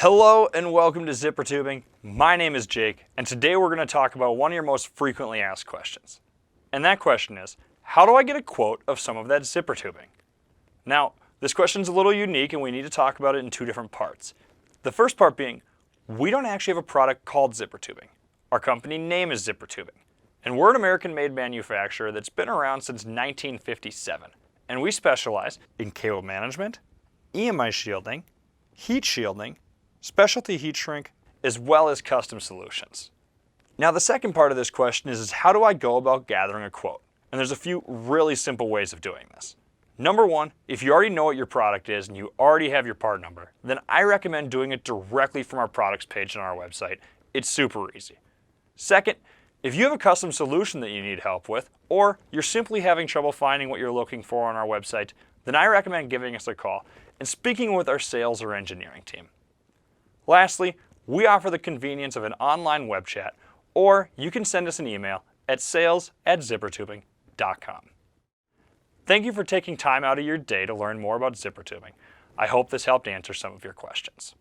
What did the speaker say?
Hello and welcome to Zippertubing. My name is Jake, and today we're going to talk about one of your most frequently asked questions. And that question is, how do I get a quote of some of that Zippertubing? Now, this question is a little unique and we need to talk about it in two different parts. The first part being, we don't actually have a product called Zippertubing. Our company name is Zippertubing, and we're an American-made manufacturer that's been around since 1957, and we specialize in cable management, EMI shielding, heat shielding, specialty heat shrink, as well as custom solutions. Now the second part of this question is how do I go about gathering a quote? And there's a few really simple ways of doing this. Number one, if you already know what your product is and you already have your part number, then I recommend doing it directly from our products page on our website. It's super easy. Second, if you have a custom solution that you need help with, or you're simply having trouble finding what you're looking for on our website, then I recommend giving us a call and speaking with our sales or engineering team. Lastly, we offer the convenience of an online web chat, or you can send us an email at sales@zippertubing.com. Thank you for taking time out of your day to learn more about Zippertubing. I hope this helped answer some of your questions.